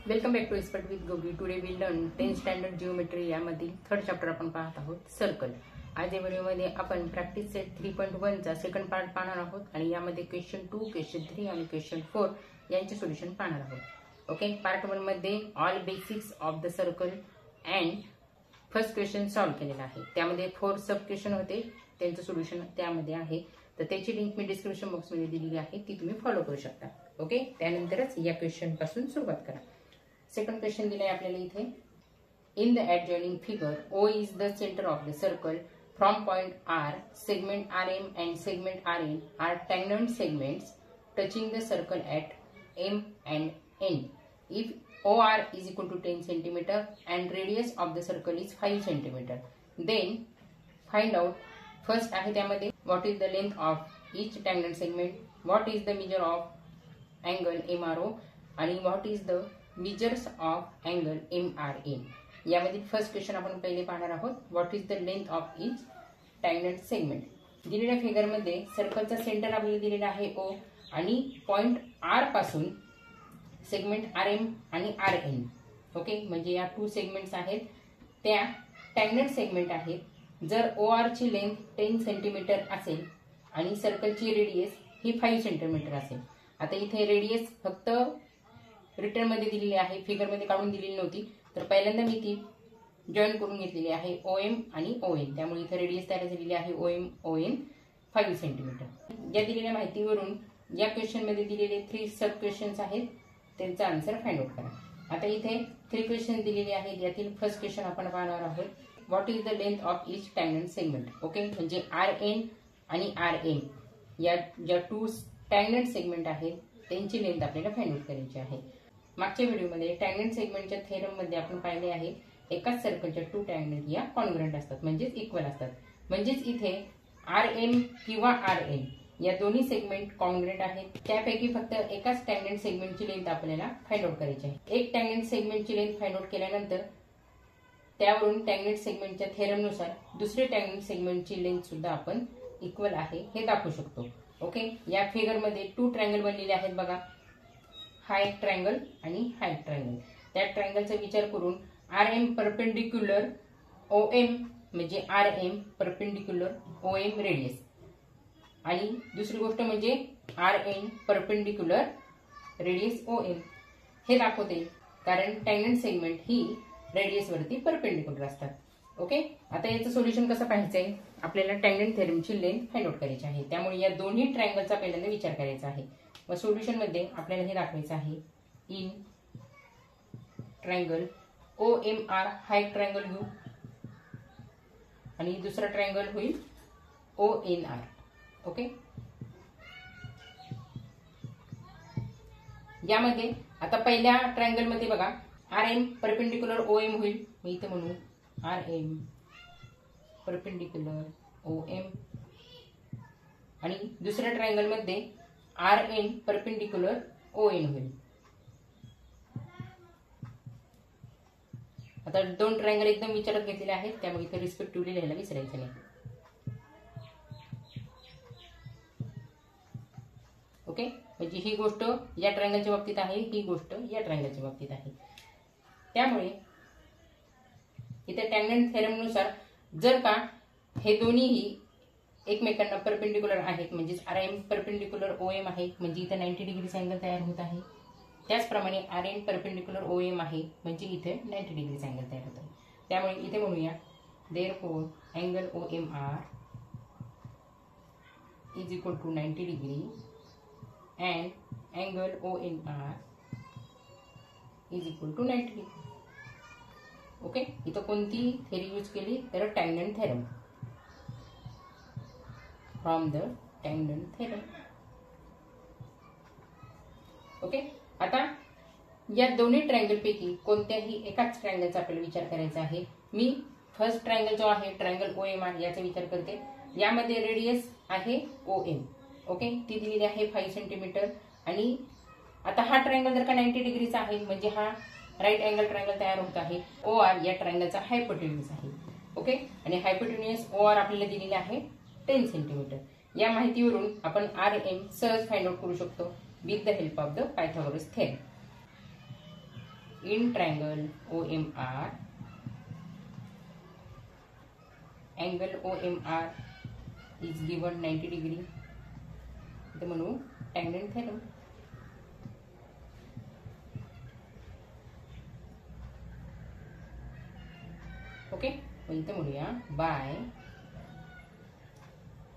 Welcome back to expert with Gauri. Today we learn 10th standard geometry यामधील third chapter आपण पाहत आहोत, circle. आज या व्हिडिओमध्ये आपण प्रॅक्टिस सेट 3.1 चा सेकंड पार्ट पाहणार आहोत आणि यामध्ये क्वेश्चन 2, क्वेश्चन 3 आणि क्वेश्चन 4 यांचे सोल्युशन पाहणार आहोत. ओके, पार्ट 1 मध्ये all basics of the circle and first question solve केलेला आहे. त्यामध्ये 4 सब क्वेश्चन होते, त्यांचं सोल्युशन त्यामध्ये आहे. तर त्याची लिंक मी डिस्क्रिप्शन बॉक्समध्ये दिलेली आहे, ती तुम्ही फॉलो करू शकता. ओके, त्यानंतरच या क्वेश्चन पासून सुरुवात करा. सेकंड क्वेश्चन दिलाय आपल्याला इथे. In the adjoining figure, O is the center of the circle. From point R, segment RM and segment RN are tangent segments touching the circle at M and N. If OR is equal to 10 cm and radius of the circle is 5 cm, then find out. First आहे त्यामध्ये what is the length of each tangent segment, what is the measure of angle MRO आणि what is the measures of angle MRN. यामधील first question आपण पहिले पाहणार आहोत. What is the length of each tangent segment. दिलेल्या figure मध्ये सर्कलचा centre आपल्याला दिलेला आहे O आणि पॉइंट R पासून सेगमेंट RM आणि RN. ओके, म्हणजे या 2 सेगमेंट्स आहेत, त्या टँगेंट सेगमेंट आहेत. जर OR ची लेंथ 10 सेंटीमीटर असेल आणि सर्कलची रेडियस ही 5 सेंटीमीटर असेल. आता इथे रेडियस फक्त रिटर्न मध्ये दिलेली आहे, फिगर मध्ये काढून दिलेली नव्हती. तर पहिल्यांदा मी ती जॉईन करून घेतलेली आहे OM आणि ON. त्यामुळे इथे रेडियस तयार झालेली आहे OM ON 5 सेंटीमीटर. या दिलेल्या माहितीवरून या क्वेश्चन मध्ये दिलेले 3 सब क्वेश्चन्स आहेत, त्यांचा आन्सर फाइंड आउट करा. आता इथे 3 क्वेश्चन दिलेले आहेत. यातील फर्स्ट क्वेश्चन आपण पाहणार आहोत. What is the length of each tangent segment. Okay, म्हणजे RN आणि RM या ज्या 2 टँगेंट सेगमेंट आहेत त्यांची लेंथ आपल्याला फाइंड आउट करायची आहे. मागच्या व्हिडिओमध्ये टँगेंट सेगमेंटच्या थेरम मध्ये आपण पाहिले आहे, एकाच सर्कलच्या 2 टँगेंट या कॉन्ग्रुएंट असतात, म्हणजेच इक्वल असतात. म्हणजेच इथे RM किंवा RN या दोन्ही सेगमेंट कॉन्ग्रुएंट आहेत. त्यापैकी फक्त एकाच टँगेंट सेगमेंटची लेंथ आपल्याला फाइंड आउट करायची आहे. एक टँगेंट सेगमेंटची लेंथ फाइंड आउट केल्यानंतर त्यावरून टँगेंट सेगमेंटच्या थेरम नुसार दुसरे टँगेंट सेगमेंटची लेंथ सुद्धा आपण इक्वल आहे हे दाखवू शकतो. ओके, या फिगर मध्ये 2 ट्रायंगल बनलेले आहेत बघा, हा एक ट्रायंगल आणि हा एक ट्रायंगल. त्या ट्रायंगलचा विचार करून RM परपेंडिक्युलर OM म्हणजे RM परपेंडिक्युलर OM रेडियस आणि दुसरी गोष्ट म्हणजे RN परपेंडिक्युलर रेडियस OM हे दाखवते, कारण टँगेंट सेगमेंट ही रेडियस वरती परपेंडिक्युलर असतात. ओके, आता याचं सोल्युशन कसं पाहायचंय, आपल्याला टँगेंट थेरमची लेंथ फाइंड आउट करायची आहे. त्यामुळे या दोन्ही ट्रायंगलचा पहिल्यांदा विचार करायचा आहे. व सोल्युशन मध्ये आपल्याला हे दाखवायचं आहे. इन ट्रायंगल OMR हा एक ट्रायंगल घेऊ आणि दुसरा ट्रायंगल होईल ONR. ओके, यामध्ये आता पहिल्या ट्रायंगल मध्ये बघा RM परपेंडिक्युलर OM होईल. मी इथे म्हणू RM परपेंडिक्युलर OM आणि दुसऱ्या ट्रायंगल मध्ये RN परपेंडिक्युलर ON होईल. आता 2 ट्रायंगल एकदम विचारात घेतलेले आहेत, त्यामुळे इथे रिस्पेक्टिव्हली लिहायला विसरायचं नाही. ओके, म्हणजे ही गोष्ट या ट्रायंगलच्या बाबतीत आहे, ही गोष्ट या ट्रायंगलच्या बाबतीत आहे. त्यामुळे इथे टँगेंट थेरम नुसार जर का हे दोन्हीही एकमेकांना परपेंडिक्युलर आहेत, म्हणजे RM परपेंडिक्युलर OM आहे, म्हणजे इथे 90 डिग्री अँगल तयार होत आहे. त्याचप्रमाणे RN परपेंडिक्युलर OM आहे, म्हणजे इथे 90 डिग्री अँगल तयार होत आहे. त्यामुळे इथे म्हणूया therefore angle OMR is equal to 90 degree and angle ONR is equal to 90 degree. Okay, इथं कोणती थेरी यूज केली तर tangent theorem, from the tangent theorem. Okay, आता या दोन्ही ट्रायंगल पैकी कोणत्याही एकाच ट्रायंगलचा आपल्याला विचार करायचा आहे. मी फर्स्ट ट्रायंगल जो आहे ट्रायंगल OMR याचा विचार करते. यामध्ये रेडियस आहे OM. ओके, ती दिलेली आहे 5 सेंटीमीटर. आणि आता हा ट्रायंगल जर का 90 डिग्रीचा आहे, म्हणजे हा राईट अँगल ट्रायंगल तयार होत आहे. OR या ट्रायंगलचा हायपोटेन्यूज आहे. ओके, आणि हायपोटेन्यूज OR आपल्याला दिलेले आहे 10 सेंटीमीटर. या माहितीवरून आपण RM सहज फाइंड आउट करू शकतो with the help of the Pythagoras theorem. In triangle OMR angle OMR is given 90 degree, इथे म्हणू टँजंट थेरम. ओके, इथे म्हणूया बाय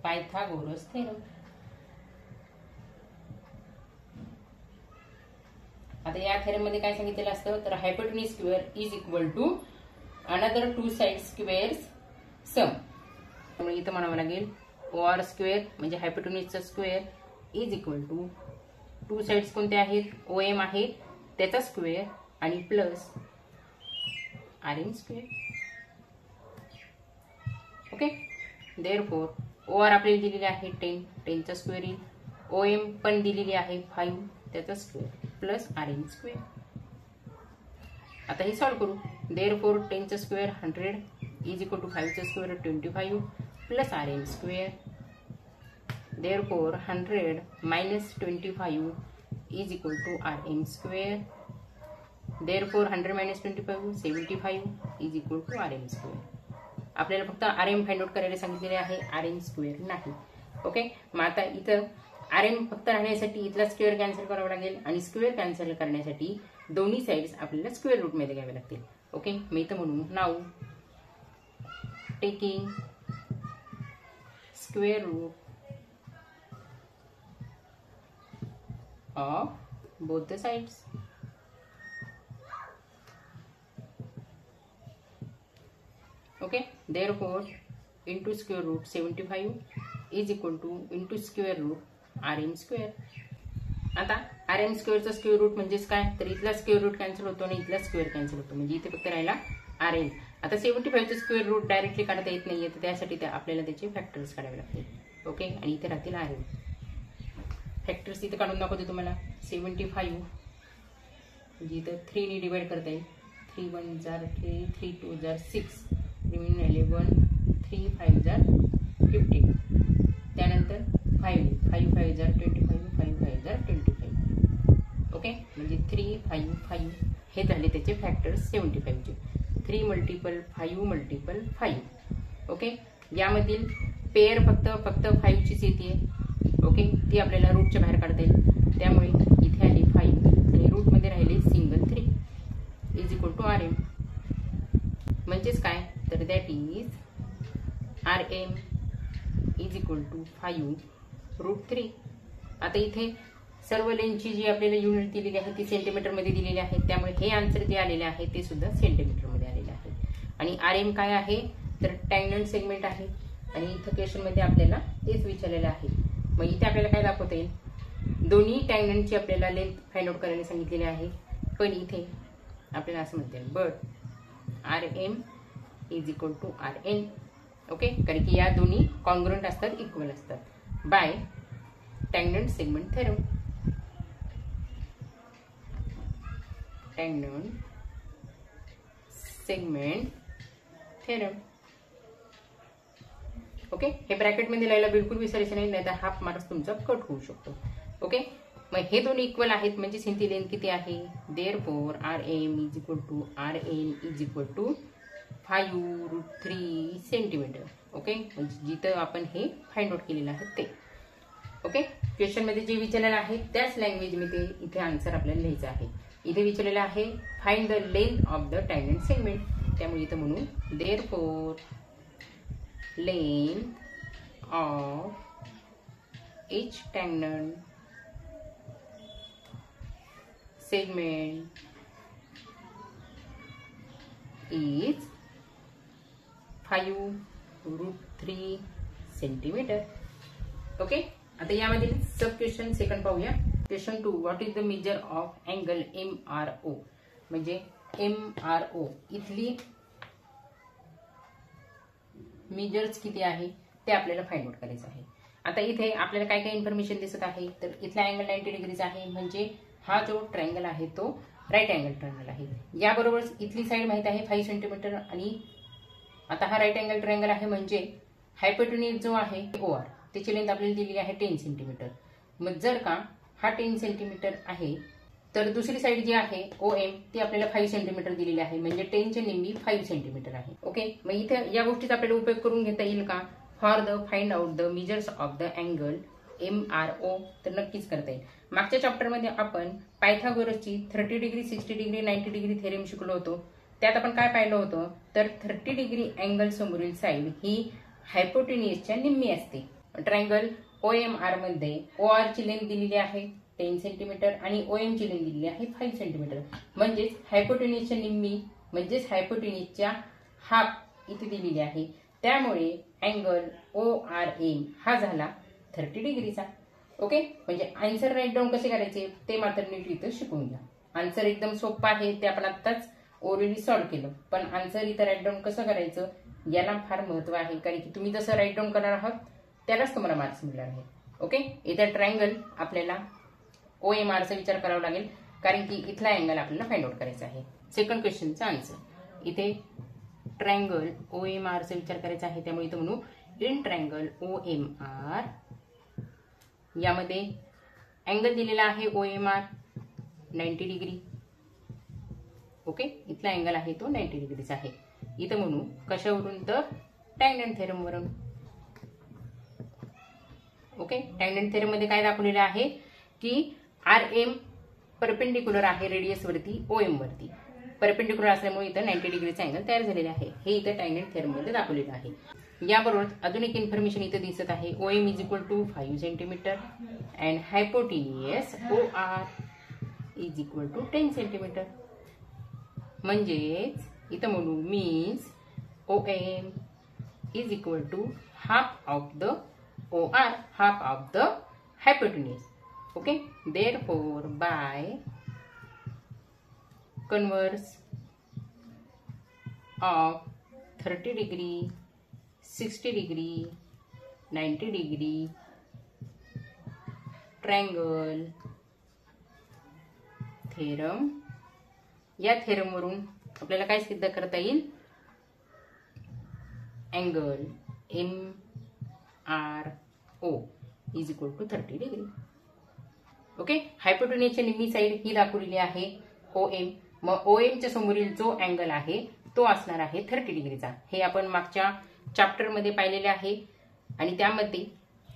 पायथागोरस थेरम. आता या थेरम मध्ये काय सांगितलेलं असतं तर hypotenuse square is equal to another two side squares sum. त्यामुळे इथं म्हणावं लागेल OR स्क्वेअर म्हणजे हायपोटेन्यूजचा square is equal to two sides कोणते आहेत OM आहेत त्याचा स्क्वेअर आणि plus RM square. Okay, therefore OR आपल्याला दिलेले आहे 10, 10चा स्क्वेअर येईल. OM पण दिलेली आहे 5 त्याचा स्क्वेअर प्लस RM स्क्वेअर. आता हे सॉल्व करू. देअरफॉर 10चा स्क्वेअर 100 इज इक्वल टू 5चा square 25 plus RM square. Therefore 100 minus 25 is equal to RM square. Therefore 100 minus 25 75 is equal to RM square. आपल्याला फक्त RM फाइंड आउट करायला सांगितलेले आहे, RM स्क्वेअर नाही. ओके, मग आता इथं RM फक्त राहण्यासाठी इथला स्क्वेअर कॅन्सल करावा लागेल आणि स्क्वेअर कॅन्सल करण्यासाठी दोन्ही साइड्स आपल्याला स्क्वेअर रूट मध्ये घ्यावे लागतील. ओके, मी इथं म्हणू now taking square root of both the sides. Okay, therefore into square root 75 is equal to into square root RM square. आता RM स्क्वेअरचा स्क्वेअर रूट म्हणजेच काय तर इथला स्क्वेअर रूट कॅन्सल होतो आणि इथला स्क्वेअर कॅन्सल होतो म्हणजे इथे फक्त राहिला RM. आता 75चा स्क्वेअर रूट डायरेक्टली काढता येत नाहीये तर त्यासाठी आपल्याला त्याचे फॅक्टर्स काढावे लागतील. ओके, आणि इथे राहतील RM. फॅक्टर्स इथे काढून दाखवते तुम्हाला. 75 म्हणजे इथं 3 ने डिवाइड करता येईल. 3 1 जार 3, 3 2 जार 6, रिमेनिंग 11, 3 5 जार 15. त्यानंतर 5 5 5 जार 25, 5 5 जार 25. ओके, म्हणजे 3 5 5 हे झाले त्याचे फॅक्टर्स 75चे. 3 multiple 5 multiple 5. ओके, यामधील पेअर फक्त 5 चीच येते. ओके, ती आपल्याला रूटच्या बाहेर काढता येईल. त्यामुळे इथे आली 5 आणि रूटमध्ये राहिले single 3 is equal to RM. म्हणजेच काय तर that is RM is equal to 5 root 3. आता इथे सर्व लेंथची जी आपल्याला युनिट दिलेली आहे ती सेंटीमीटर मध्ये दिलेली आहे. त्यामुळे हे आन्सर जे आलेले आहे ते सुद्धा सेंटीमीटर मध्ये आलेले आहे. आणि RM काय आहे तर टँजंट सेगमेंट आहे आणि इथं क्वेश्चन मध्ये आपल्याला तेच विचारलेलं आहे. मग इथे आपल्याला काय दाखवता येईल दोन्ही टँजंटची आपल्याला लेंथ फाइंड आउट करायला सांगितलेली आहे. पण इथे आपल्याला असं म्हणता येईल but RM is equal to RN. Okay, कारण की या दोन्ही कॉन्ग्रुएंट असतात, इक्वल असतात by tangent segment theorem. Tangent segment theorem. Okay, हे ब्रॅकेट मध्ये लिहायला बिलकुल विसरायचं नाही, नाहीतर हाफ मार्क्स तुमचा कट होऊ शकतो. ओके, मग हे दोन इक्वल आहेत म्हणजे ह्यांची लेंथ किती आहे. Therefore RM is equal to RN is equal to 5 root 3 centimetre. Okay, म्हणजे जिथं आपण हे फाइंड आउट केलेलं आहे ते. ओके, क्वेश्चन मध्ये जे विचारलेलं आहे त्याच लँग्वेज मध्ये इथे आन्सर आपल्याला लिहायचं आहे. इथे विचारलेलं आहे find the length of the tangent segment. त्यामुळे इथं म्हणू therefore length of each tangent segment is 5 root 3 centimetre. Okay, आता यामधील सब क्वेश्चन सेकंड पाहूया. Question 2 what is the measure of angle MRO. म्हणजे MRO इथली मेजर्स किती आहे ते आपल्याला फाइंड आउट करायचं आहे. आता इथे आपल्याला काय काय इन्फॉर्मेशन दिसत आहे तर इथला अँगल 90 डिग्रीज आहे म्हणजे हा जो ट्रायंगल आहे तो राईट अँगल ट्रायंगल आहे. याबरोबरच इथली साइड माहित आहे 5 सेंटीमीटर आणि आता हा राईट अँगल ट्रायंगल आहे म्हणजे हायपोटेन्यूज जो आहे OR त्याची लेंथ आपल्याला दिलेली आहे 10 सेंटीमीटर. मग जर का हा 10 सेंटीमीटर आहे तर दुसरी साईड जी आहे OM ती आपल्याला 5 सेंटीमीटर दिलेली आहे, म्हणजे 10 ची निम्मी 5 सेंटीमीटर आहे. ओके, मग इथे या गोष्टीचा आपल्याला उपयोग करून घेता येईल का? For the find out the measures of the angle MRO, तर नक्कीच करता येईल. मागच्या चॅप्टरमध्ये आपण पायथागोरसची 30 डिग्री 60 डिग्री 90 डिग्री थेरम शिकलो होतो. त्यात आपण काय पाहिलं होतं, तर 30 डिग्री अँगल समोरील साईड ही हायपोटेन्युसच्या निम्मी असते. ट्रायंगल OMR मध्ये OR ची लेंथ दिलेली आहे 10 सेंटीमीटर आणि OM ची लेंथ दिलेली आहे 5 सेंटीमीटर, म्हणजेच हायपोटेन्युसच्या निम्मी म्हणजेच हायपोटेन्युसच्या हाफ इथे दिलेली आहे. त्यामुळे अँगल ORM हा झाला 30 डिग्रीचा. ओके, म्हणजे आन्सर राईट डाऊन कसे करायचे ते मात्र नीट इथं शिकून घ्या. आन्सर एकदम सोपं आहे, ते आपण आत्ताच ओरली सॉल्व्ह केलं, पण आन्सर इथं राईट डाऊन कसं करायचं याला फार महत्व आहे, कारण की तुम्ही जसं राईट डाऊन करणार आहात त्यालाच तुम्हाला मार्क्स मिळणार आहे. ओके, इथं ट्रायंगल आपल्याला OMR चा विचार करावा लागेल, कारण की इथला अँगल आपल्याला फाइंड आउट करायचा आहे. सेकंड क्वेश्चनचा आन्सर इथे ट्रायंगल OMR चा विचार करायचा आहे, त्यामुळे इथं म्हणू इन ट्रायंगल OMR यामध्ये अँगल दिलेला आहे OMR 90 डिग्री. ओके, इथला अँगल आहे तो 90 डिग्रीचा आहे. इथं म्हणू कशावरून, तर टँजंट थेरम वरून. ओके, टँजंट थेरम मध्ये काय दाखवलेलं आहे की RM परपेंडिक्युलर आहे रेडियस वरती OM वरती. परपेंडिक्युलर असल्यामुळे इथं 90 डिग्रीचा अँगल तयार झालेला आहे. हे इथं टँजंट थेरम मध्ये दाखवलेलं आहे. याबरोबर अजून एक इन्फॉर्मेशन इथं दिसत आहे. OM is equal to 5 centimetre and hypotenuse OR is equal to 10 centimetre. म्हणजेच इथं म्हणू means OM is equal to half of the OR, half of the hypotenuse. Okay, therefore by converse of 30 degree 60 degree 90 degree triangle theorem, या theorem वरून आपल्याला काय सिद्ध करता येईल, angle MRO is equal to 30 degree. Okay, हायपोटेन्युसच्या निम्मी side ही दाखवलेली आहे OM. मग OM च्या समोरील जो अँगल आहे तो असणार आहे 30 डिग्रीचा. हे आपण मागच्या चॅप्टर मध्ये पाहिलेले आहे आणि त्यामध्ये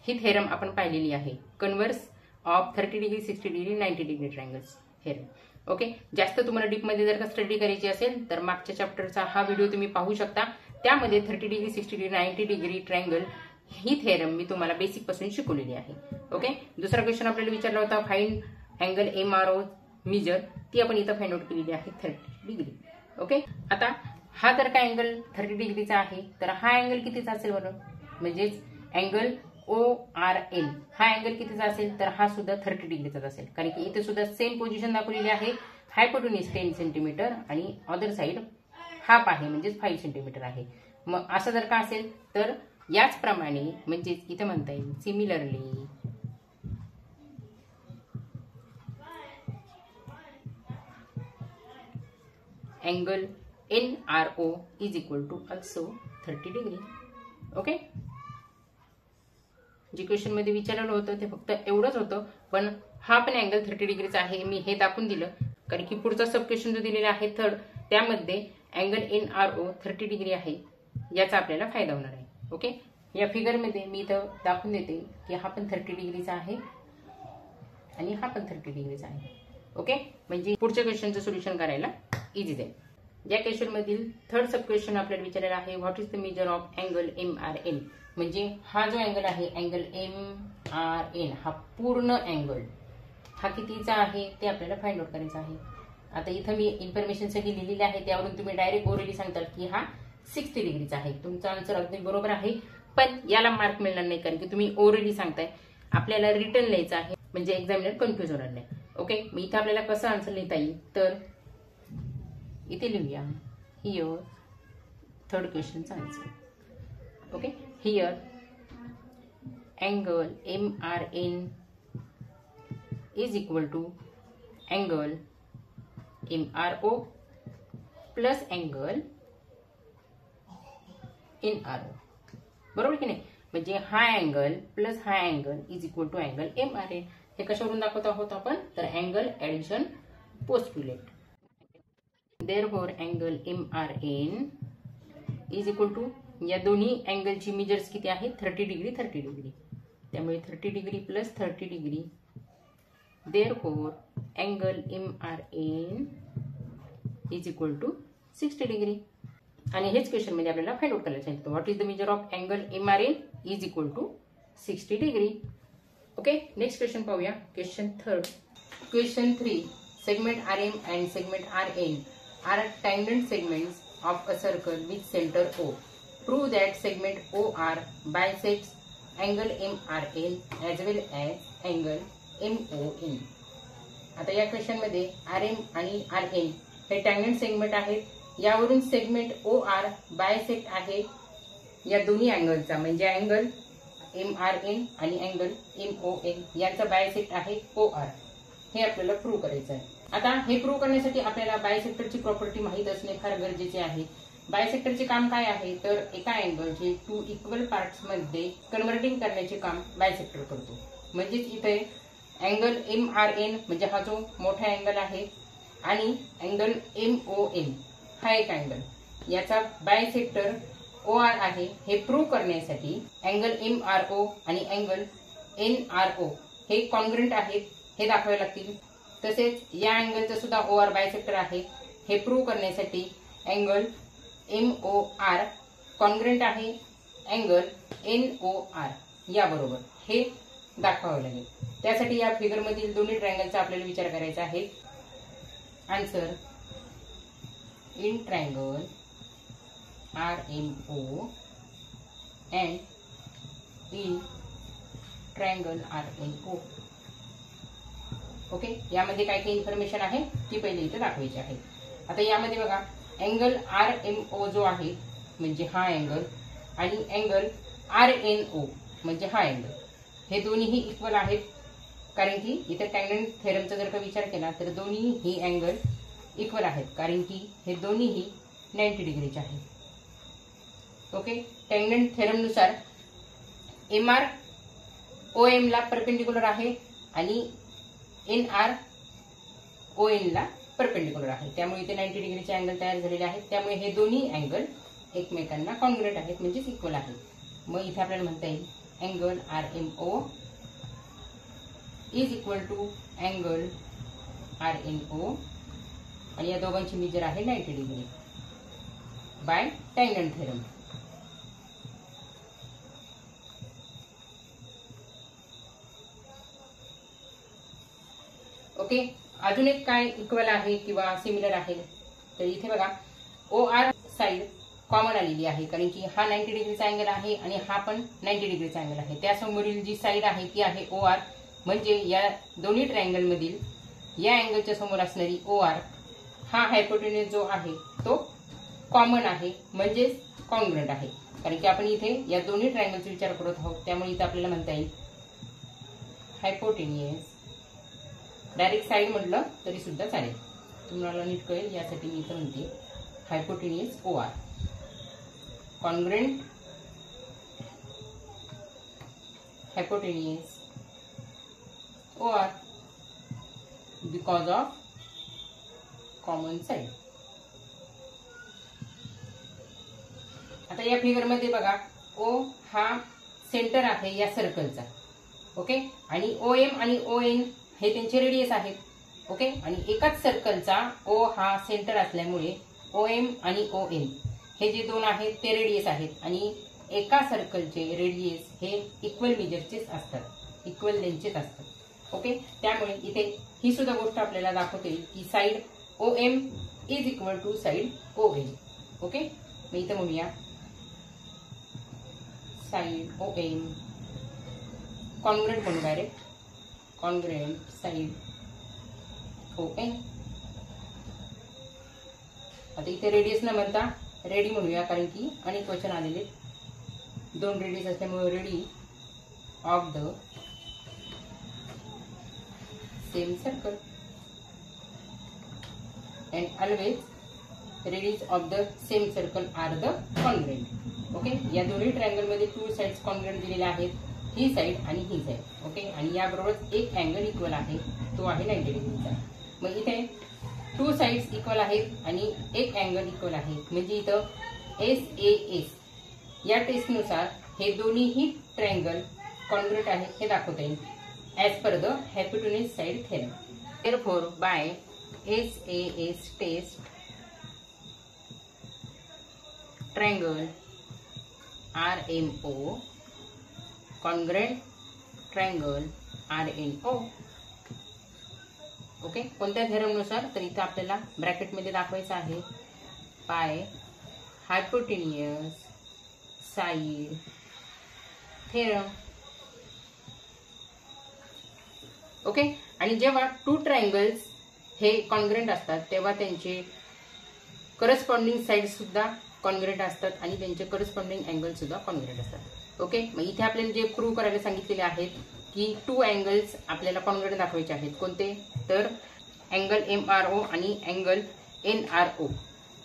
ही थेरम आपण पाहिलेली आहे, converse of 30 degree 60 degree 90 degree triangles theorem. Okay, जास्त तुम्हाला डीप मध्ये जर का स्टडी करायची असेल तर मागच्या चॅप्टरचा हा व्हिडिओ तुम्ही पाहू शकता. त्यामध्ये 30 डिग्री 60 डिग्री 90 डिग्री ट्रायंगल ही थेरम मी तुम्हाला बेसिक पासून शिकवलेली आहे. ओके, दुसरा क्वेश्चन आपल्याला विचारला होता फाइंड अँगल MRO मेजर, ती आपण इथं फाइंड आउट केलेली आहे 30 डिग्री. ओके, आता हा जर का अँगल 30 डिग्रीचा आहे तर हा अँगल कितीचा असेल बरं, म्हणजेच अँगल ORN हा अँगल कितीचा असेल तर हा सुद्धा 30 डिग्रीचाच असेल, कारण की इथे सुद्धा सेम पोझिशन दाखवलेली आहे. हायपोटेन्युस 10 सेंटीमीटर आणि अदर साइड हाफ आहे म्हणजेच 5 सेंटीमीटर आहे. मग असं जर का असेल तर याचप्रमाणे म्हणजेच इथे म्हणता येईल similarly angle NRO is equal to also 30 degree. Okay, जे क्वेश्चन मध्ये विचारलं होतं ते फक्त एवढंच होतं, पण हा पण अँगल 30 डिग्रीचा आहे. मी हे दाखवून दिलं कारण की पुढचा सब क्वेश्चन जो दिलेला आहे थर्ड, त्यामध्ये अँगल NRO 30 डिग्री आहे, याचा आपल्याला फायदा होणार आहे. ओके, या फिगर मध्ये मी इथं दाखवून देते की हा पण 30 डिग्रीचा आहे आणि हा पण 30 डिग्रीचा आहे. ओके, म्हणजे पुढच्या क्वेश्चनचं सोल्युशन करायला इझी जाईल. या क्वेश्चन मधील थर्ड सब क्वेश्चन आपल्याला विचारलेला आहे what is the measure of angle MRN. म्हणजे हा जो अँगल आहे अँगल MRN हा पूर्ण अँगल हा कितीचा आहे ते आपल्याला फाइंड आउट करायचा आहे. आता इथं मी इन्फॉर्मेशन साठी लिहिलेली आहे, त्यावरून तुम्ही डायरेक्ट ओरली सांगताल की हा 60 डिग्रीचा आहे. तुमचा आन्सर अगदी बरोबर आहे, पण याला मार्क मिळणार नाही कारण की तुम्ही ओरली सांगताय. आपल्याला रिटर्न लिहायचं आहे म्हणजे एक्झामिनर कन्फ्युज होणार नाही. ओके, मग इथं आपल्याला कसं आन्सर लिहिता येईल तर इथे लिहूया हियर थर्ड क्वेश्चनचा answer. Okay, here angle MRN is equal to angle MRO plus angle NRO. बरोबर की नाही, म्हणजे हा अँगल प्लस हा angle is equal to angle MRN. हे कशावरून दाखवत आहोत आपण तर angle addition postulate. Therefore angle MRN is equal to, या दोन्ही अँगलची मेजर्स किती आहे 30 डिग्री 30 डिग्री, त्यामुळे 30 degree plus 30 degree. Therefore angle MRN is equal to 60 degree. आणि हेच क्वेश्चन मध्ये आपल्याला फाइंड आउट करायला सांगितलं, what is the measure of angle MRN is equal to 60 degree. Okay, next question पाहूया. Question 3. Question 3, segment RM and segment RN are tangent segments of a circle with center O. Prove that segment OR bisects angle MRN as well as angle MON. आता या question मध्ये RM आणि RN हे tangent segment आहेत. यावरून segment OR bisect आहे या दोन्ही अँगलचा, म्हणजे अँगल MRN आणि अँगल MON यांचा बायसेक्ट आहे OR. हे आपल्याला प्रूव्ह करायचं आहे. आता हे प्रूव्ह करण्यासाठी आपल्याला बायसेक्टरची प्रॉपर्टी माहित असणे फार गरजेचे आहे. बायसेक्टरचे काम काय आहे तर एका अँगलचे 2 इक्वल पार्ट्स मध्ये कन्व्हर्टिंग करण्याचे काम बायसेक्टर करतो. म्हणजेच इथे अँगल MRN म्हणजे हा जो मोठा अँगल आहे आणि अँगल MON हा एक अँगल, याचा बायसेक्टर OR आहे. हे प्रूव्ह करण्यासाठी अँगल MRO आणि अँगल NRO हे कॉन्ग्रुएंट आहेत हे दाखवावे लागतील. तसेच या अँगलचा सुद्धा OR बायसेक्टर आहे. हे प्रूव्ह करण्यासाठी अँगल MOR कॉन्ग्रुएंट आहे अँगल NOR याबरोबर हे दाखवावे लागेल. त्यासाठी या फिगर मधील दोन्ही ट्रायंगलचा आपल्याला विचार करायचा आहे. Answer, in triangle RMO and in triangle RNO. Okay, यामध्ये काय काय इन्फॉर्मेशन आहे ती पहिले इथे दाखवायची आहे. आता यामध्ये बघा, अँगल RMO जो आहे म्हणजे हा अँगल आणि अँगल RNO म्हणजे हा अँगल, हे दोन्हीही इक्वल आहेत. कारण की इथे टँजंट थेरमचा जर का विचार केला तर दोन्ही ही अँगल इक्वल आहेत, कारण की हे दोन्हीही 90 डिग्रीचे आहेत. ओके, टँजंट थेरम नुसार MR OM ला परपेंडिक्युलर आहे आणि NR ON ला परपेंडिक्युलर आहे. त्यामुळे इथे 90 डिग्रीचे अँगल तयार झालेले आहेत. त्यामुळे हे दोन्ही अँगल एकमेकांना कॉन्ग्रुएंट आहेत, म्हणजेच इक्वल आहेत. मग इथे आपल्याला म्हणता येईल angle RMO is equal to angle RNO आणि या दोघांची मेजर आहे 90 degree by tangent theorem. Okay, अजून एक काय इक्वल आहे किंवा सिमिलर आहे तर इथे बघा, OR साइड कॉमन आलेली आहे, कारण की हा 90 डिग्रीचा अँगल आहे आणि हा पण 90 डिग्रीचा अँगल आहे. त्यासमोरील जी साइड आहे ती आहे OR, म्हणजे या दोन्ही ट्रायंगल मधील या अँगलच्या समोर असणारी OR हा हायपोटेन्यूज जो आहे तो कॉमन आहे, म्हणजेच कॉन्ग्रुएंट आहे. कारण की आपण इथे या दोन्ही ट्रायंगलचा विचार करत आहोत. त्यामुळे इथे आपल्याला म्हणता येईल हायपोटेन्यूज, डायरेक्ट साइड म्हटलं तरी सुद्धा चालेल, तुम्हाला नीट कळेल यासाठी मी इथे म्हणते hypotenuse OR congruent hypotenuse OR because of common side. आता या फिगर मध्ये बघा, O हा सेंटर आहे या सर्कलचा. ओके, आणि OM आणि ON हे त्यांचे रेडियस आहेत. ओके, आणि एकाच सर्कलचा O हा सेंटर असल्यामुळे OM आणि ON हे जे दोन आहेत ते रेडियस आहेत आणि एका सर्कलचे रेडियस हे इक्वल मेजरचेच असतात, इक्वल लेंथचेच असतात. ओके, त्यामुळे इथे ही सुद्धा गोष्ट आपल्याला दाखवते की side OM is equal to side ON. Okay, मी इथे म्हणूया साइड OM कॉन्ग्रुएंट म्हणू, डायरेक्ट कॉन्ग्रुएंट साइड ON. आता इथे रेडियस न म्हणता रेडी म्हणूया, कारण की अनेक क्वेश्चन आलेले, दोन रेडियस असल्यामुळे ready of the same circle and always radius of the same circle are the congruent. Okay, या दोन्ही ट्रायंगल मध्ये 2 साइड्स कॉन्ग्रुएंट दिलेल्या आहेत, ही साइड आणि ही साइड. ओके, आणि याबरोबर एक अँगल इक्वल आहे, तो आहे 90 डिग्रीचा. मग इथे टू साइड्स इक्वल आहेत आणि एक अँगल इक्वल आहे, म्हणजे इथं SAS या टेस्टनुसार हे दोन्हीही ट्रायंगल कॉन्ग्रुएंट आहेत हे दाखवता येईल as per the hypotenuse side theorem. Therefore, by SAS test, triangle RMO congruent triangle RNO. Okay, कोणत्या थेरमनुसार? तर इथं आपल्याला ब्रॅकेटमध्ये दाखवायचं आहे by hypotenuse side theorem. Okay, आणि जेव्हा टू ट्रायंगल्स हे कॉन्ग्रुएंट असतात तेव्हा त्यांचे करस्पॉन्डिंग साइड सुद्धा कॉन्ग्रुएंट असतात आणि त्यांचे करस्पॉन्डिंग अँगल सुद्धा कॉन्ग्रुएंट असतात. ओके, मग इथे आपल्याला जे प्रूव्ह करायला सांगितलेले आहेत की टू अँगल्स आपल्याला कॉन्ग्रुएंट दाखवायचे आहेत. कोणते? तर अँगल MRO आणि अँगल NRO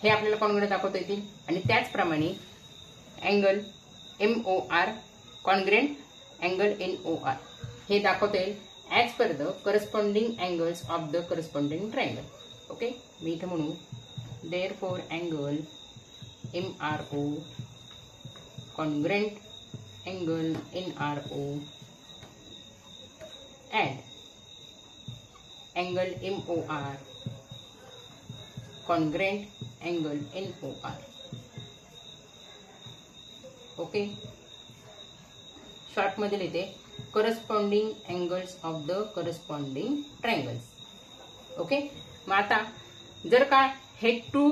हे आपल्याला कॉन्ग्रुएंट दाखवता येतील आणि त्याचप्रमाणे angle MOR congruent angle NOR हे दाखवता येईल as per the corresponding angles of the corresponding triangle. Okay, मी इथं म्हणू therefore angle MRO congruent angle NRO and angle MOR congruent angle NOR. Okay, short मध्ये लिहिते corresponding angles of the corresponding triangles. Okay, मग आता जर का हे टू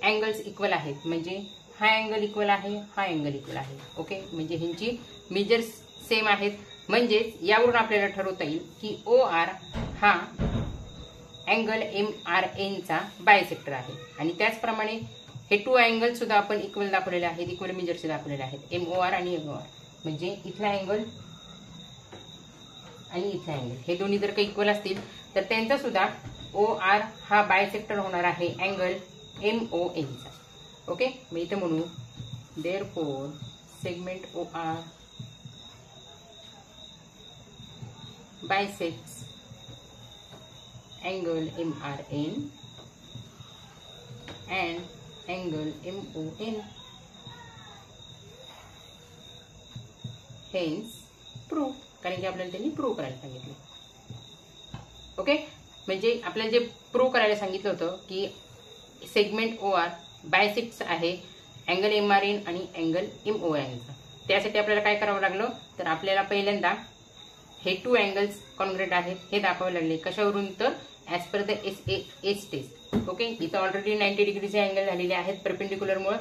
अँगल्स इक्वल आहेत म्हणजे हा अँगल इक्वल आहे, हा अँगल इक्वल आहे. ओके, म्हणजे ह्यांची मेजर्स सेम आहेत, म्हणजेच यावरून आपल्याला ठरवता येईल की OR हा अँगल MRN चा बायसेक्टर आहे. आणि त्याचप्रमाणे हे टू अँगल सुद्धा आपण इक्वल दाखवलेले आहेत, इक्वल मेजरचे दाखवलेले आहेत MOR आणि MOR. म्हणजे इथला अँगल आणि इथला अँगल हे दोन्ही जर काही इक्वल असतील तर त्यांचा सुद्धा OR हा बायसेक्टर होणार आहे अँगल MON चा. ओके, मी इथे म्हणू therefore segment OR bisects angle MRN and angle MON. Hence proof, कारण की आपल्याला त्यांनी प्रूव्ह करायला सांगितलं. ओके, म्हणजे आपल्याला जे प्रूव्ह करायला सांगितलं होतं की सेगमेंट OR बायसेक्ट्स आहे अँगल MRN आणि अँगल MON चा. त्यासाठी आपल्याला काय करावं लागलं तर आपल्याला पहिल्यांदा हे टू अँगल्स कॉन्ग्रुएंट आहेत हे दाखवावे लागले. कशावरून? तर as per the SAS test. Okay, इथं ऑलरेडी 90 डिग्रीचे अँगल झालेले आहेत परपेंडिक्युलरमुळे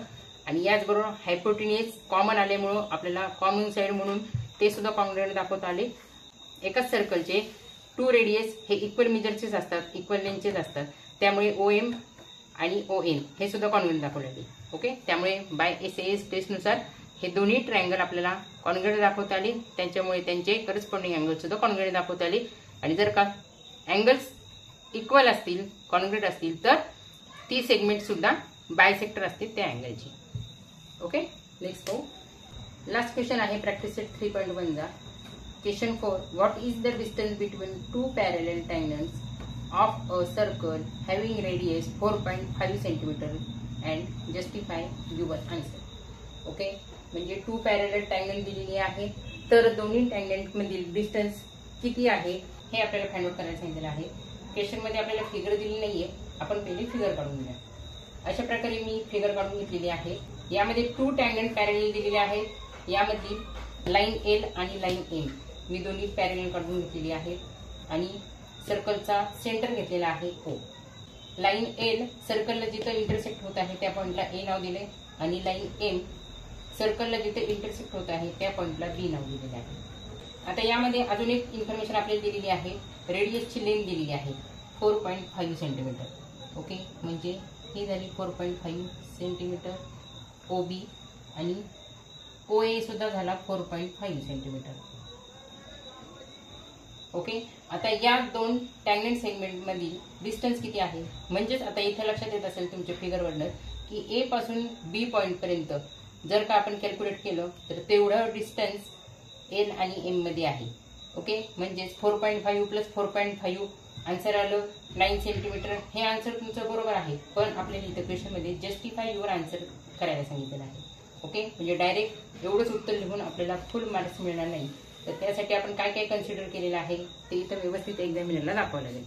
आणि याचबरोबर हायपोटेन्यूज कॉमन आल्यामुळं आपल्याला कॉमन साइड म्हणून ते सुद्धा कॉन्ग्रुएंट दाखवता आले. एकाच सर्कलचे टू रेडियस हे इक्वल मेजरचेच असतात, इक्वल लेंथचेच असतात, त्यामुळे OM आणि ON हे सुद्धा कॉन्ग्रुएंट दाखवले. ओके, त्यामुळे बाय SAS टेस्टनुसार हे दोन्ही ट्रायंगल आपल्याला कॉन्ग्रुएंट दाखवता आले, त्यांच्यामुळे त्यांचे करस्पॉन्डिंग अँगल सुद्धा कॉन्ग्रुएंट दाखवता आले. आणि जर का अँगल्स इक्वल असतील, कॉन्ग्रुएंट असतील तर ती सेगमेंट सुद्धा बायसेक्टर असतील त्या अँगलची. ओके, नेक्स्ट हो लास्ट क्वेश्चन आहे प्रॅक्टिस सेट 3.1 चा. Question 4, what is the distance between to parallel triangles of a circle having radius 4.5 cm and justify your answer. Okay, म्हणजे टू पॅरलल ट्रायंगल दिलेली आहे तर दोन्ही ट्रायंगल मधील डिस्टन्स किती आहे हे आपल्याला फाइंड आउट करायला सांगितलेलं आहे. क्वेश्चन मध्ये आपल्याला फिगर दिली नाहीये, आपण पहिले फिगर काढून घ्या. अशा प्रकारे मी फिगर काढून घेतलेली आहे. यामध्ये टू ट्रायंगल पॅरलल दिलेले आहेत, यामध्ये लाईन L आणि लाईन M मी दोन्ही पॅरलल काढून घेतलेली आहे आणि सर्कलचा सेंटर घेतलेला आहे O. लाईन L सर्कलला जिथे इंटरसेक्ट होत आहे त्या पॉइंटला A नाव दिले आणि लाईन M सर्कलला जिथे इंटरसेक्ट होत आहे त्या पॉइंटला B नाव दिलेले आहे. आता यामध्ये अजून एक इन्फॉर्मेशन आपल्याला दिलेली आहे, रेडियसची लेंथ दिलेली आहे 4.5 सेंटीमीटर. ओके, म्हणजे ही झाली 4.5 सेंटीमीटर OB आणि OA सुद्धा झाला 4.5 सेंटीमीटर. ओके, आता या दोन टॅंजेंट सेगमेंट मधील डिस्टन्स किती आहे, म्हणजेच आता इथे लक्षात येत असेल तुमच्या फिगरवरनं की A पासून B पॉइंट पर्यंत जर का आपण कॅल्क्युलेट केलं तर तेवढं डिस्टन्स L आणि M मध्ये आहे. ओके, म्हणजेच 4.5 प्लस 4.5 आन्सर आलं 9 सेंटीमीटर. हे आन्सर तुमचं बरोबर आहे, पण आपल्याला इथं क्वेश्चनमध्ये जस्टिफाय युअर आन्सर करायला सांगितलेलं आहे. ओके, म्हणजे डायरेक्ट एवढंच उत्तर लिहून आपल्याला फुल मार्क्स मिळणार नाही. तर त्यासाठी आपण काय काय कन्सिडर केलेलं आहे ते इथं व्यवस्थित एक्झामिनरला दाखवावं लागेल.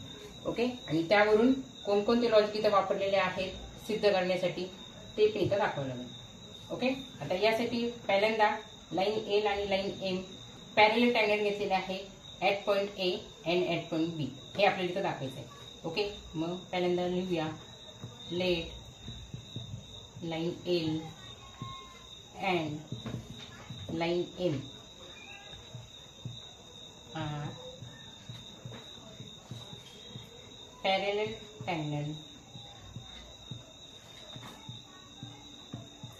ओके, आणि त्यावरून कोणकोणते लॉजिक इथं वापरलेले आहेत सिद्ध करण्यासाठी ते पण इथं दाखवावं लागेल. ओके, आता यासाठी पहिल्यांदा लाईन एल आणि लाईन एम पॅरलल टँजंट घेतलेले आहे at point A and at point B. हे आपल्याला इथं दाखवायचं आहे. ओके, मग पहिल्यांदा लिहूया let line L and line M are parallel tangent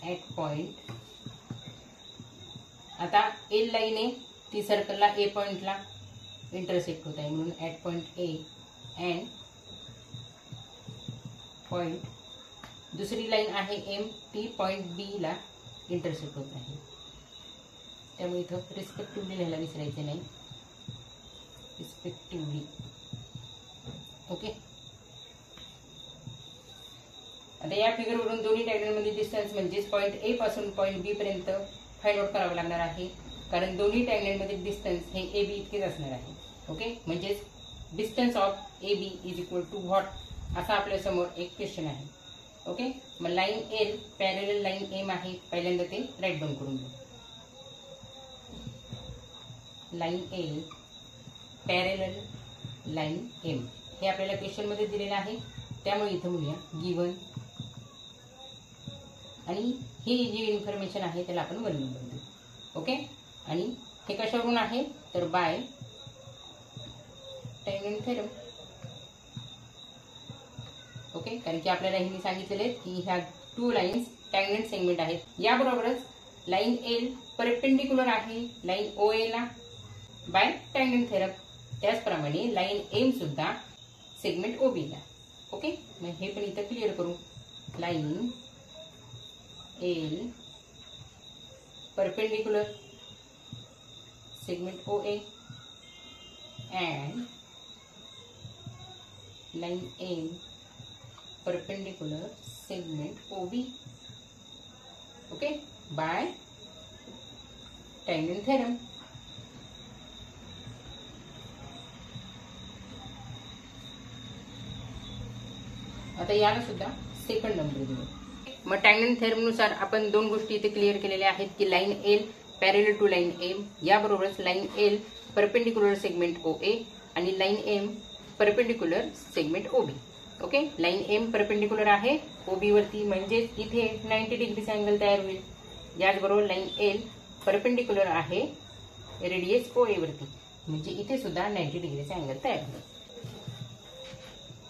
at point. आता एल लाईन आहे ती सर्कलला ए पॉइंटला इंटरसेक्ट होत आहे म्हणून at point A and point. दुसरी लाईन आहे एम ती पॉइंट बी ला इंटरसेक्ट होत आहे. त्यामुळे इथं रिस्पेक्टिव्हली लिहायला विसरायचे नाही. रिस्पेक्टिव्हली. ओके, आता या फिगरवरून दोन्ही टँजंटमध्ये डिस्टन्स म्हणजेच पॉईंट ए पासून पॉईंट बी पर्यंत फाइंड आउट करावं लागणार आहे, कारण दोन्ही टँजंटमध्ये डिस्टन्स हे ए बी इतकेच असणार आहे. ओके, म्हणजेच distance of A B is equal to what असा आपल्या समोर एक क्वेश्चन आहे. ओके, मग line L parallel line M आहे, पहिल्यांदा ते राईट डाऊन करून घेऊ. Line L parallel line M हे आपल्याला क्वेश्चन मध्ये दिलेलं आहे, त्यामुळे इथं म्हणूया गिवन. आणि ही जी इन्फॉर्मेशन आहे त्याला आपण 1 नंबर देऊ. ओके, आणि हे कशावरून आहे तर बाय टँजंट थेरम. ओके, कारण की आपल्याला हे सांगितलेले आहेत की ह्या 2 लाईन्स टँजंट सेगमेंट आहेत. याबरोबरच लाईन एल परपेंडिक्युलर आहे लाईन ओ ए ला बाय टँजंट थेरम. त्याचप्रमाणे लाईन एम सुद्धा सेगमेंट ओबी ला. ओके, मग हे पण इथं क्लिअर करू. Line L perpendicular segment O A and line M perpendicular segment OB. Okay, by tangent theorem. आता याला सुद्धा सेकंड नंबर देऊ. मग टँजंट थेरमनुसार आपण 2 गोष्टी इथे क्लिअर केलेल्या आहेत की line L parallel to line M, याबरोबरच line L perpendicular segment O A आणि line M perpendicular segment OB. Okay, line M perpendicular आहे ओबी वरती, म्हणजे इथे 90 डिग्रीचा अँगल तयार होईल. याचबरोबर लाईन एल परपेंडिक्युलर आहे रेडियस ओ ए वरती, म्हणजे इथे सुद्धा 90 डिग्रीचा अँगल तयार होईल.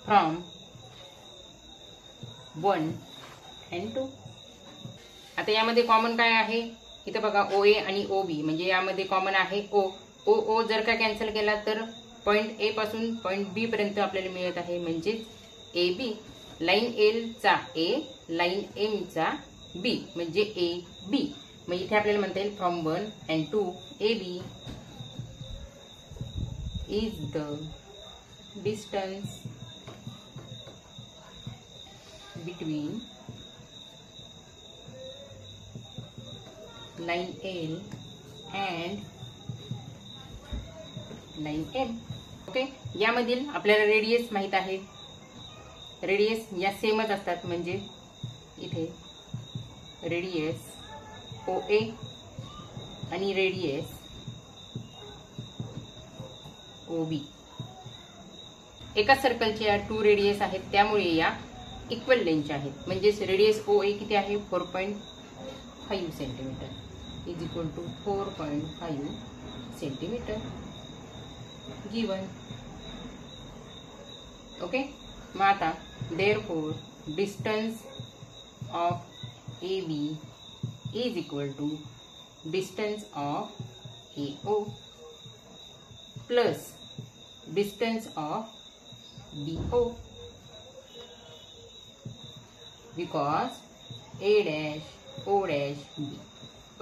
From 1 and 2. आता यामध्ये कॉमन काय आहे इथं बघा ओ ए आणि ओ बी, म्हणजे यामध्ये कॉमन आहे ओ. ओ ओ जर का कॅन्सल केला तर पॉइंट ए पासून पॉइंट बी पर्यंत आपल्याला मिळत आहे, म्हणजेच ए बी. लाईन एल चा ए, लाईन एम चा बी, म्हणजे ए बी. मग इथे आपल्याला म्हणता येईल from 1 and 2 A B is the distance between line L and line M. Okay, यामधील आपल्याला रेडियस माहित आहे. रेडियस या सेमच असतात, म्हणजे इथे रेडियस ओ ए आणि रेडियस ओ बी. एका सर्कलचे या 2 रेडियस आहेत, त्यामुळे या इक्वल लेंथचे आहेत. म्हणजेच रेडियस ओ ए किती आहे 4.5 centimetre is equal to 4.5 centimetre given. Okay, मग आता therefore distance of A B is equal to distance of A O plus distance of B O, because A dash O dash B.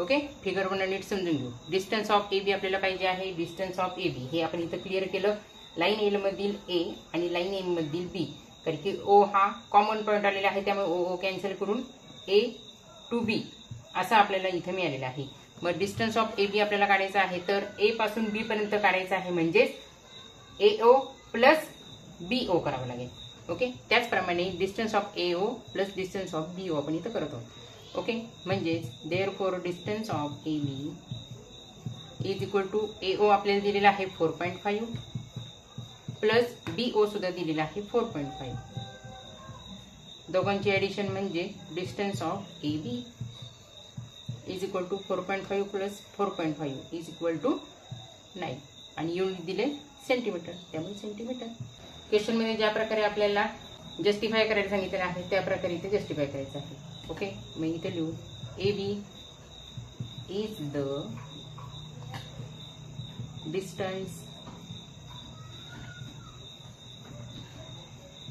Okay, figure one नीट समजून घेऊ. Distance of A बी आपल्याला पाहिजे आहे. Distance of A B हे आपण इथं clear केलं. लाईन एल मधील ए आणि लाईन एम मधील बी, कारण की ओ हा कॉमन पॉईंट आलेला आहे, त्यामुळे ओ कॅन्सल करून ए टू बी असं आपल्याला इथे मिळालेलं आहे. मग डिस्टन्स ऑफ ए बी आपल्याला काढायचं आहे, तर ए पासून बी पर्यंत काढायचं आहे, म्हणजेच एओ प्लस बीओ करावं लागेल. ओके, त्याचप्रमाणे distance of AO plus distance of BO आपण इथं करत आहोत. ओके, म्हणजेच therefore distance of A B is equal to AO आपल्याला दिलेला आहे 4.5 प्लस बीओ सुद्धा दिलेला आहे 4.5. दोघांची ऍडिशन म्हणजे distance of A B is equal to 4.5 plus 4.5 is equal to 9 आणि युनिट दिले सेंटीमीटर, त्यामुळे सेंटीमीटर. क्वेश्चन मध्ये ज्या प्रकारे आपल्याला जस्टिफाय करायला सांगितलेलं आहे त्या प्रकारे इथे जस्टिफाय करायचं आहे. ओके, मग इथे लिहू A B is the distance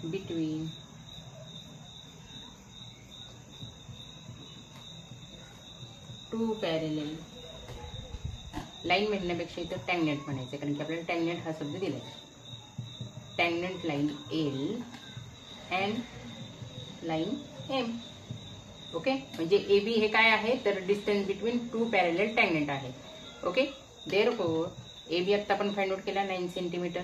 between two parallel line म्हणण्यापेक्षा इथं टँगनेट म्हणायचं, कारण की आपल्याला टँगनेट हा शब्द दिलाय. Tangent line L and line M. Okay, म्हणजे ए बी हे काय आहे तर distance between two parallel tangent आहे. ओके, देअरफॉर ए बी आता आपण फाइंड आउट केला 9 centimetre.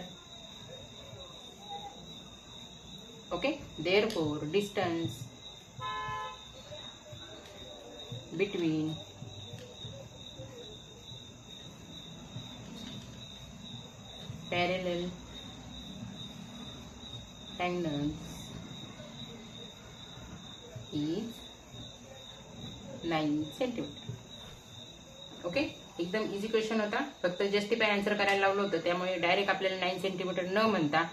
Okay, therefore distance between parallel tangents is 9 centimetre. Okay, एकदम इझी क्वेश्चन होता, फक्त जस्टिफाय आन्सर करायला लावलं होतं, त्यामुळे डायरेक्ट आपल्याला 9 सेंटीमीटर न म्हणता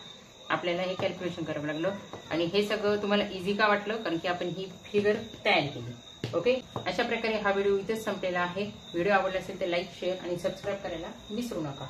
आपल्याला हे कॅल्क्युलेशन करावं लागलं. आणि हे सगळं तुम्हाला इझी का वाटलं, कारण की आपण ही फिगर तयार केली. ओके, अशा प्रकारे हा व्हिडिओ इथेच संपलेला आहे. व्हिडिओ आवडला असेल तर लाईक, शेअर आणि सबस्क्राईब करायला विसरू नका.